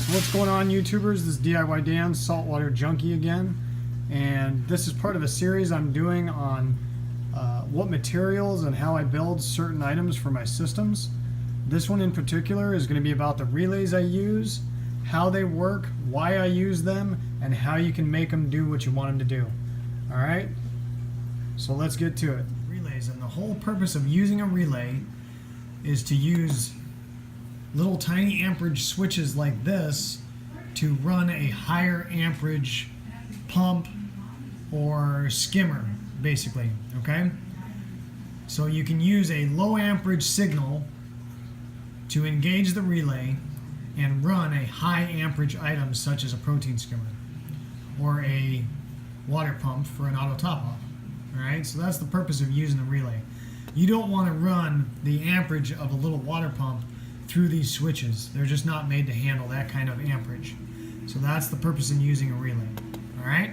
So what's going on, YouTubers? This is DIY Dan, Saltwater Junkie again, and this is part of a series I'm doing on what materials and how I build certain items for my systems. This one in particular is going to be about the relays I use, how they work, why I use them, and how you can make them do what you want them to do. Alright? So let's get to it. Relays, and the whole purpose of using a relay is to use little tiny amperage switches like this to run a higher amperage pump or skimmer, basically, okay? So you can use a low amperage signal to engage the relay and run a high amperage item such as a protein skimmer or a water pump for an auto top off. Alright, so that's the purpose of using the relay. You don't want to run the amperage of a little water pump through these switches. They're just not made to handle that kind of amperage. So that's the purpose in using a relay. Alright?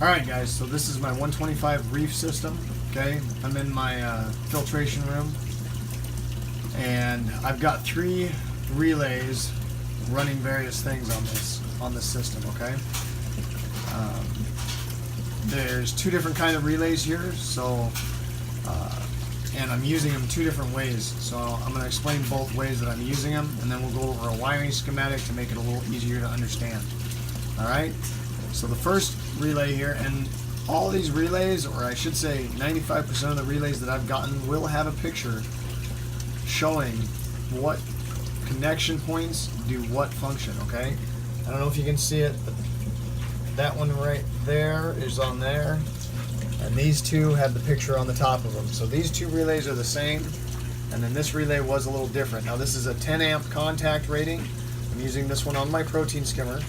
Alright guys, so this is my 125 reef system. Okay, I'm in my filtration room, and I've got 3 relays running various things on this system. Okay, there's 2 different kind of relays here, so and I'm using them 2 different ways. So I'm going to explain both ways that I'm using them, and then we'll go over a wiring schematic to make it a little easier to understand. All right. So the first relay here, and all these relays, or I should say 95% of the relays that I've gotten, will have a picture showing what connection points do what function, okay? I don't know if you can see it, but that one right there is on there, and these 2 have the picture on the top of them. So these 2 relays are the same, and then this relay was a little different. Now this is a 10 amp contact rating. I'm using this one on my protein skimmer,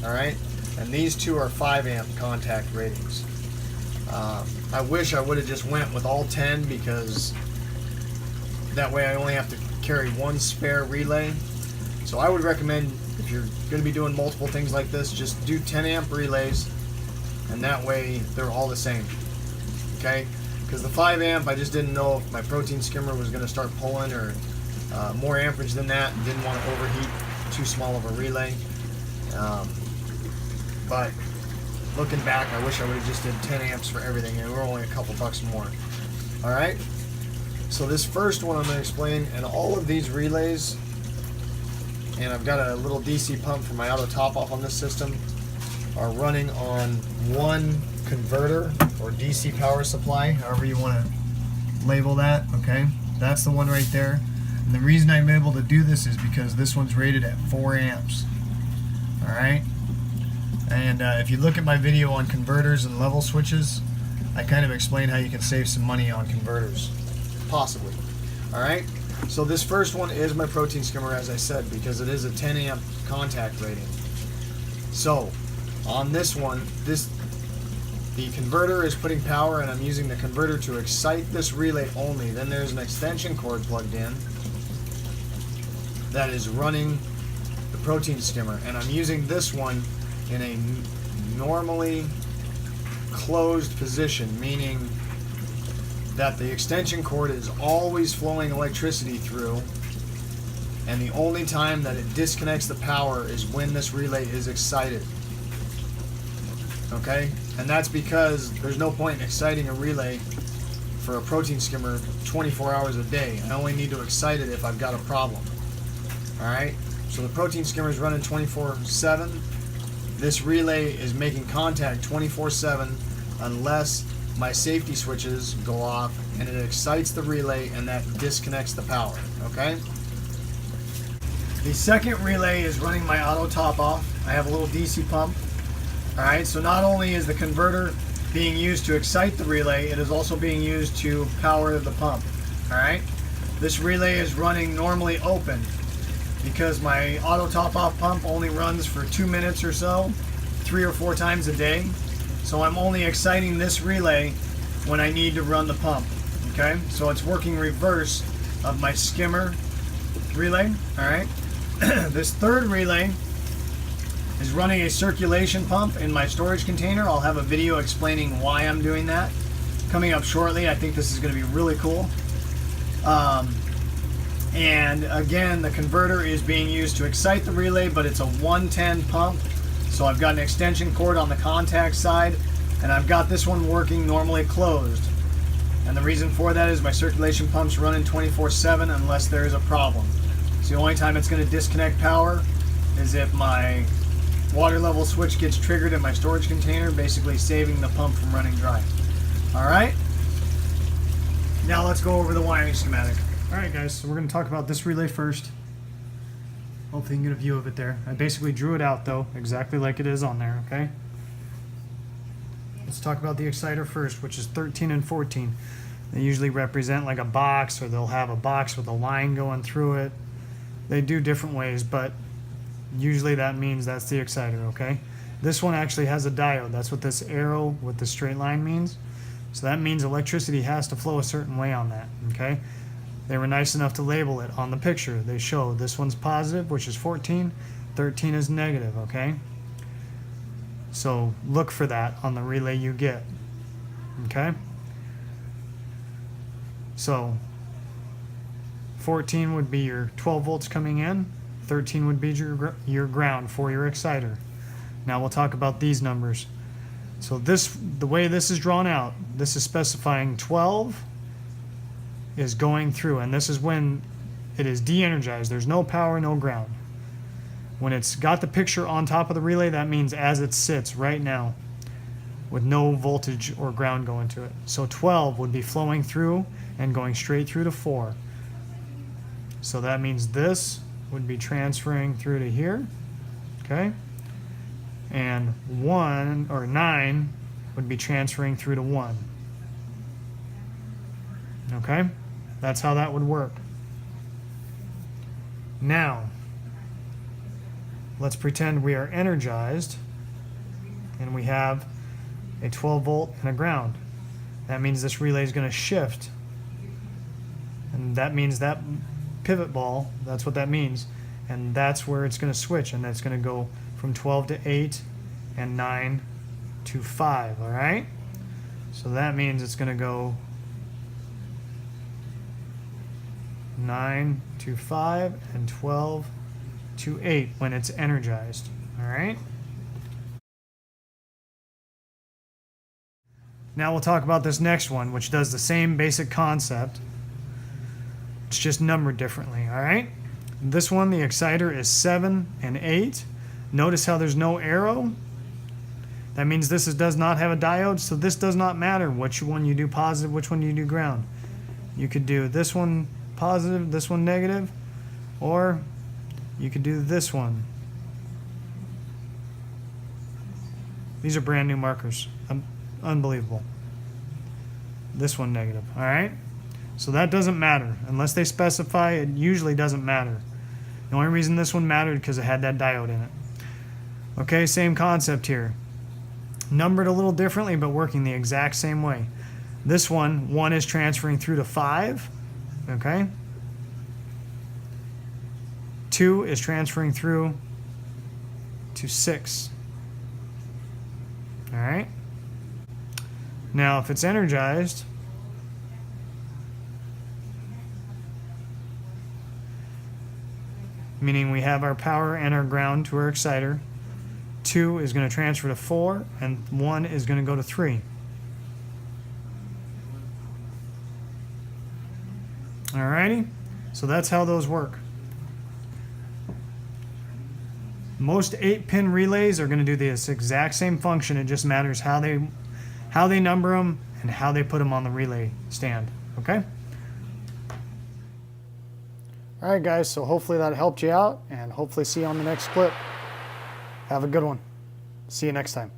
all right? And these 2 are 5 amp contact ratings. I wish I would have just went with all 10, because that way I only have to carry 1 spare relay. So I would recommend, if you're going to be doing multiple things like this, just do 10 amp relays, and that way they're all the same. Okay? Because the 5 amp, I just didn't know if my protein skimmer was going to start pulling, or more amperage than that, and didn't want to overheat too small of a relay. But looking back, I wish I would have just did 10 amps for everything, and we're only a couple bucks more. Alright? So this first one I'm going to explain, and all of these relays, and I've got a little DC pump for my auto top off on this system, are running on 1 converter or DC power supply, however you want to label that, okay? That's the one right there. And the reason I'm able to do this is because this one's rated at 4 amps. Alright? And if you look at my video on converters and level switches, I kind of explain how you can save some money on converters. Possibly. Alright? So this first one is my protein skimmer, as I said, because it is a 10 amp contact rating. So, on this one, the converter is putting power, and I'm using the converter to excite this relay only. Then there's an extension cord plugged in that is running the protein skimmer, and I'm using this one in a normally closed position, meaning that the extension cord is always flowing electricity through, and the only time that it disconnects the power is when this relay is excited. Okay? And that's because there's no point in exciting a relay for a protein skimmer 24 hours a day. I only need to excite it if I've got a problem. Alright? So the protein skimmer is running 24/7. This relay is making contact 24/7 unless my safety switches go off and it excites the relay, and that disconnects the power. Okay? The second relay is running my auto top off. I have a little DC pump. Alright, so not only is the converter being used to excite the relay, it is also being used to power the pump. Alright? This relay is running normally open, because my auto top off pump only runs for 2 minutes or so, 3 or 4 times a day. So I'm only exciting this relay when I need to run the pump. Okay, so it's working reverse of my skimmer relay. Alright, this third relay is running a circulation pump in my storage container. I'll have a video explaining why I'm doing that coming up shortly. I think this is going to be really cool. And again, the converter is being used to excite the relay, but it's a 110 pump. So I've got an extension cord on the contact side, and I've got this one working normally closed. And the reason for that is my circulation pump's running 24/7 unless there is a problem. So the only time it's going to disconnect power is if my water level switch gets triggered in my storage container, basically saving the pump from running dry. Alright, now let's go over the wiring schematic. Alright guys, so we're going to talk about this relay first. Hopefully you can get a view of it there. I basically drew it out though, exactly like it is on there, okay? Let's talk about the exciter first, which is 13 and 14. They usually represent like a box, or they'll have a box with a line going through it. They do different ways, but usually that means that's the exciter, okay? This one actually has a diode. That's what this arrow with the straight line means. So that means electricity has to flow a certain way on that, okay? They were nice enough to label it on the picture. They show this one's positive, which is 14, 13 is negative, okay? So look for that on the relay you get, okay? So 14 would be your 12 volts coming in, 13 would be your ground for your exciter. Now we'll talk about these numbers. So the way this is drawn out, this is specifying 12 is going through, and this is when it is de-energized. There's no power, no ground. When it's got the picture on top of the relay, that means as it sits right now with no voltage or ground going to it. So 12 would be flowing through and going straight through to 4. So that means this would be transferring through to here, okay? And 9 would be transferring through to 1. Okay? That's how that would work. Now, let's pretend we are energized and we have a 12 volt and a ground. That means this relay is going to shift. And that means that pivot ball, that's what that means. And that's where it's going to switch, and that's going to go from 12 to 8 and 9 to 5, all right? So that means it's going to go 9 to 5 and 12 to 8 when it's energized, all right? Now we'll talk about this next one, which does the same basic concept. It's just numbered differently, all right? This one, the exciter is 7 and 8. Notice how there's no arrow? That means this does not have a diode, so this does not matter which one you do positive, which one you do ground. You could do this one positive, this one negative, or you could do this one. These are brand new markers. Unbelievable. This one negative, all right? So that doesn't matter. Unless they specify, it usually doesn't matter. The only reason this one mattered because it had that diode in it. Okay, same concept here. Numbered a little differently, but working the exact same way. This one, 1 is transferring through to 5, okay? 2 is transferring through to 6. All right? Now, if it's energized, meaning we have our power and our ground to our exciter, 2 is going to transfer to 4, and 1 is going to go to 3. Alrighty? So that's how those work. Most 8-pin relays are going to do this exact same function. It just matters how they number them and how they put them on the relay stand. Okay? Alright guys, so hopefully that helped you out, and hopefully see you on the next clip. Have a good one. See you next time.